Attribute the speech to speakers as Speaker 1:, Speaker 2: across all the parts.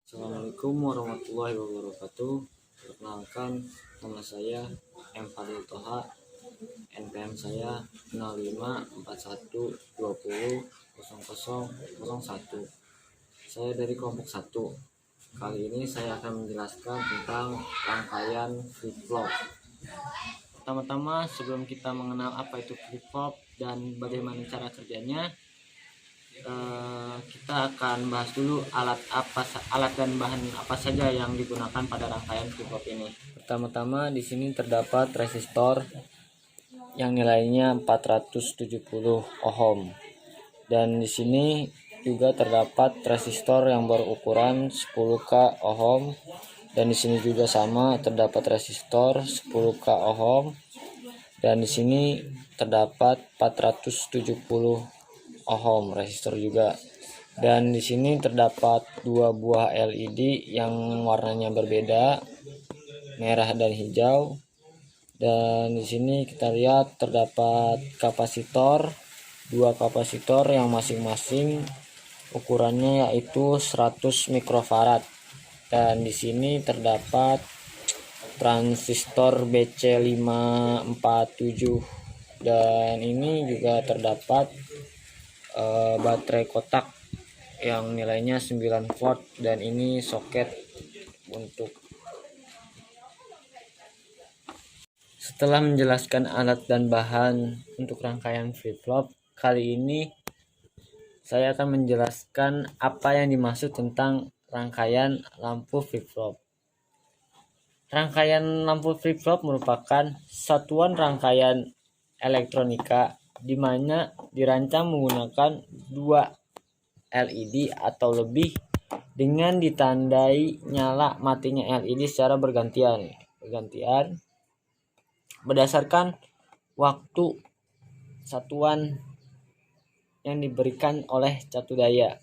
Speaker 1: Assalamualaikum warahmatullahi wabarakatuh. Perkenalkan, nama saya M. Fadil Toha. NPM saya 0541200001. Saya dari kelompok 1. Kali ini saya akan menjelaskan tentang rangkaian flip-flop. Pertama-tama, sebelum kita mengenal apa itu flip-flop dan bagaimana cara kerjanya, kita akan bahas dulu alat dan bahan apa saja yang digunakan pada rangkaian flip-flop ini. Pertama-tama di sini terdapat resistor yang nilainya 470 ohm. Dan di sini juga terdapat resistor yang berukuran 10K ohm, dan di sini juga sama terdapat resistor 10K ohm, dan di sini terdapat 470 ohm resistor juga. Dan di sini terdapat dua buah LED yang warnanya berbeda, merah dan hijau. Dan di sini kita lihat terdapat kapasitor, dua kapasitor yang masing-masing ukurannya yaitu 100 mikrofarad. Dan di sini terdapat transistor BC547, dan ini juga terdapat baterai kotak yang nilainya 9 volt, dan ini soket untuk. Setelah menjelaskan alat dan bahan untuk rangkaian flip-flop, kali ini saya akan menjelaskan apa yang dimaksud tentang rangkaian lampu flip-flop. Rangkaian lampu flip-flop merupakan satuan rangkaian elektronika di mana dirancang menggunakan dua LED atau lebih dengan ditandai nyala matinya LED secara bergantian berdasarkan waktu satuan yang diberikan oleh catu daya.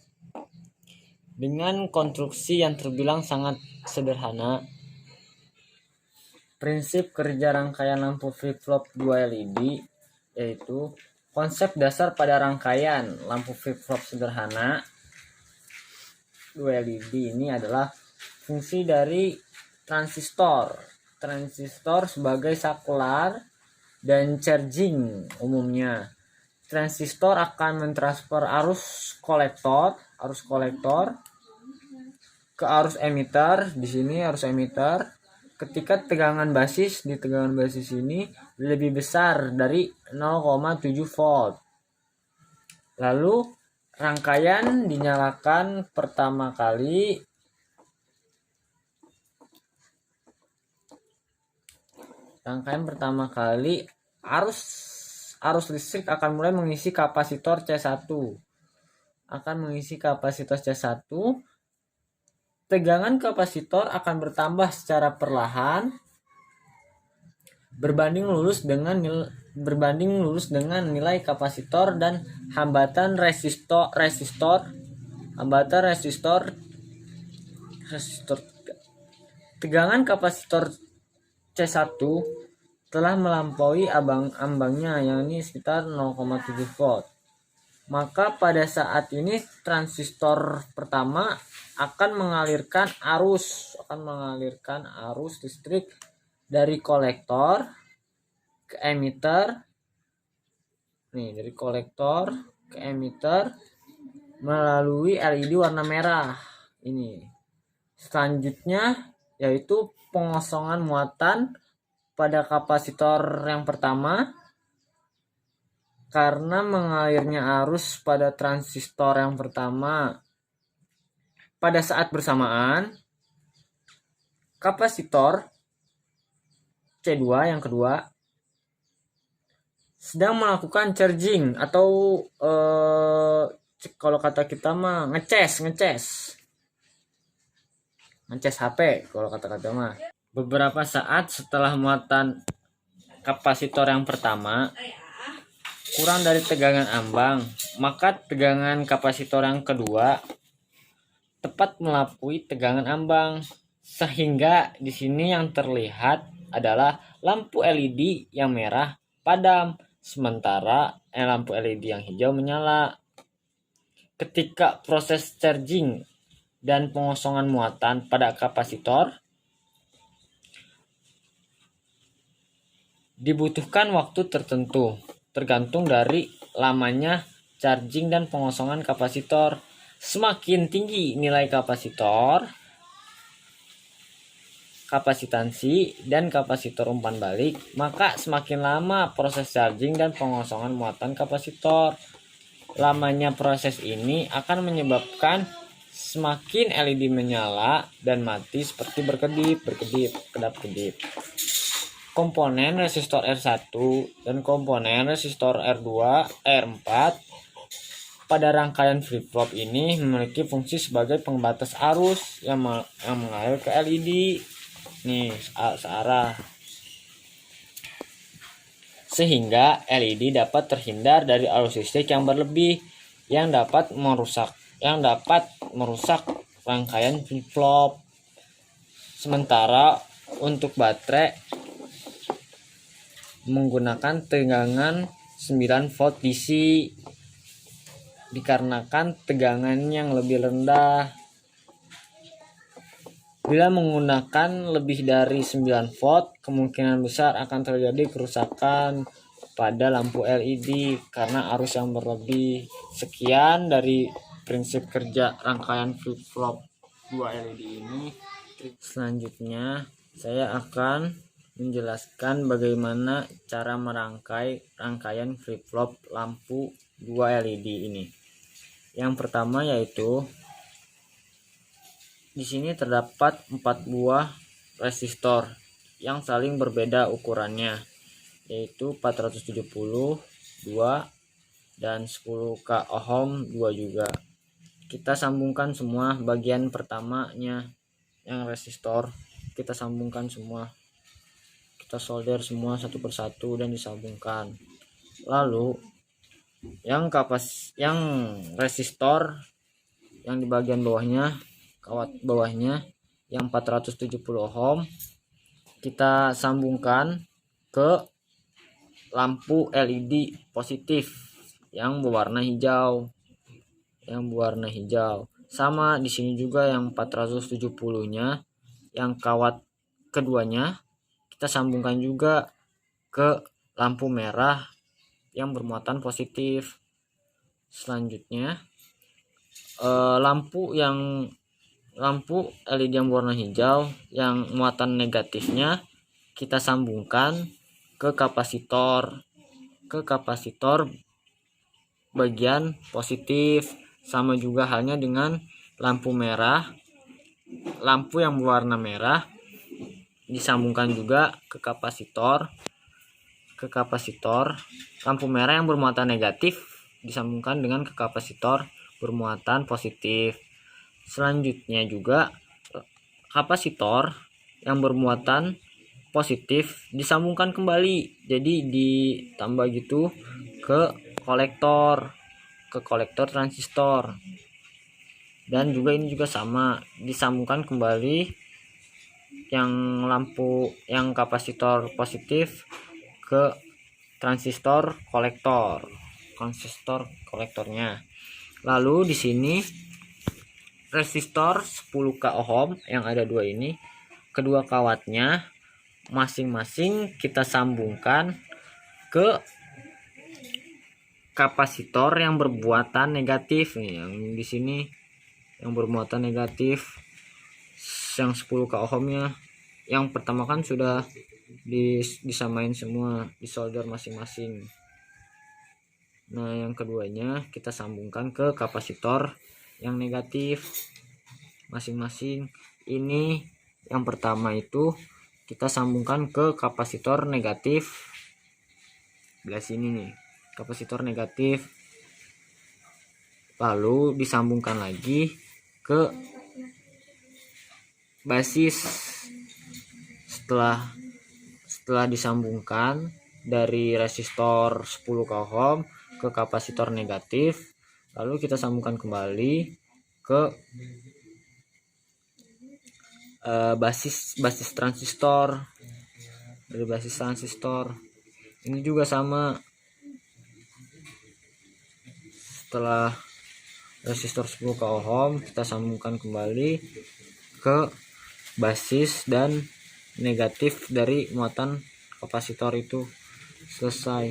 Speaker 1: Dengan konstruksi yang terbilang sangat sederhana, prinsip kerja rangkaian lampu flip-flop 2 LED yaitu konsep dasar pada rangkaian lampu flip-flop sederhana 2 LED ini adalah fungsi dari transistor sebagai saklar dan charging. Umumnya transistor akan mentransfer arus kolektor ke arus emitter. Di sini arus emitter ketika tegangan basis ini lebih besar dari 0,7 volt. Lalu rangkaian dinyalakan pertama kali arus listrik akan mulai mengisi kapasitor C1. Tegangan kapasitor akan bertambah secara perlahan berbanding lurus dengan nilai kapasitor dan hambatan resistor. Tegangan kapasitor C1 telah melampaui ambangnya, yakni sekitar 0,7 volt. Maka pada saat ini transistor pertama akan mengalirkan arus listrik dari kolektor ke emitter. Dari kolektor ke emitter melalui LED warna merah ini. Selanjutnya yaitu pengosongan muatan pada kapasitor yang pertama karena mengalirnya arus pada transistor yang pertama. Pada saat bersamaan, kapasitor C2 yang kedua sedang melakukan charging atau kalau kata kita mah ngeces HP kalau kata-kata mah. Beberapa saat setelah muatan kapasitor yang pertama kurang dari tegangan ambang, maka tegangan kapasitor yang kedua tepat melampaui tegangan ambang, sehingga di sini yang terlihat adalah lampu LED yang merah padam, sementara lampu LED yang hijau menyala. Ketika proses charging dan pengosongan muatan pada kapasitor, dibutuhkan waktu tertentu tergantung dari lamanya charging dan pengosongan kapasitor. Semakin tinggi nilai kapasitansi dan kapasitor umpan balik, maka semakin lama proses charging dan pengosongan muatan kapasitor. Lamanya proses ini akan menyebabkan semakin LED menyala dan mati seperti berkedip, kedap-kedip. Komponen resistor R1 dan komponen resistor R2, R4 pada rangkaian flip-flop ini memiliki fungsi sebagai pembatas arus yang mengalir ke LED. Nih, searah. Sehingga LED dapat terhindar dari arus listrik yang berlebih yang dapat merusak rangkaian flip-flop. Sementara untuk baterai menggunakan tegangan 9 volt DC dikarenakan tegangan yang lebih rendah. Bila menggunakan lebih dari 9 volt, kemungkinan besar akan terjadi kerusakan pada lampu LED karena arus yang berlebih. Sekian dari prinsip kerja rangkaian flip-flop 2 LED ini. Selanjutnya saya akan menjelaskan bagaimana cara merangkai rangkaian flip-flop lampu 2 LED ini. Yang pertama yaitu di sini terdapat 4 buah resistor yang saling berbeda ukurannya, yaitu 470, 2 dan 10k ohm 2 juga. Kita sambungkan semua bagian pertamanya yang resistor, kita sambungkan semua. Kita solder semua satu persatu dan disambungkan. Lalu yang resistor yang di bagian bawahnya, kawat bawahnya yang 470 ohm, kita sambungkan ke lampu LED positif yang berwarna hijau. Sama di sini juga yang 470-nya, yang kawat keduanya kita sambungkan juga ke lampu merah yang bermuatan positif. Selanjutnya lampu LED yang berwarna hijau yang muatan negatifnya kita sambungkan ke kapasitor bagian positif. Sama juga halnya dengan lampu yang berwarna merah disambungkan juga ke kapasitor. Lampu merah yang bermuatan negatif disambungkan dengan ke kapasitor bermuatan positif. Selanjutnya juga kapasitor yang bermuatan positif disambungkan kembali, jadi ditambah gitu ke kolektor transistor. Dan juga ini juga sama, disambungkan kembali yang kapasitor positif ke transistor kolektornya. Lalu di sini resistor 10k ohm yang ada 2 ini, kedua kawatnya masing-masing kita sambungkan ke kapasitor yang bermuatan negatif nih, yang di sini yang bermuatan negatif yang 10k ohmnya. Yang pertama kan sudah disamain semua, disolder masing-masing. Nah yang keduanya kita sambungkan ke kapasitor yang negatif masing-masing. Ini yang pertama itu kita sambungkan ke kapasitor negatif belah sini nih, kapasitor negatif. Lalu disambungkan lagi ke basis. Setelah disambungkan dari resistor 10k ohm ke kapasitor negatif, lalu kita sambungkan kembali ke basis transistor. Dari basis transistor ini juga sama, setelah resistor 10 k ohm, kita sambungkan kembali ke basis dan negatif dari muatan kapasitor itu. Selesai,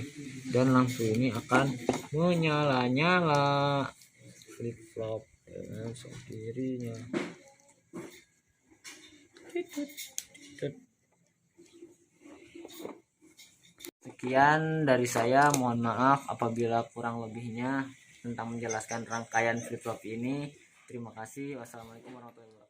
Speaker 1: dan lampu ini akan menyala-nyala flip flop dengan sendirinya. Sekian dari saya, mohon maaf apabila kurang lebihnya tentang menjelaskan rangkaian flip flop ini. Terima kasih. Wassalamualaikum warahmatullahi wabarakatuh.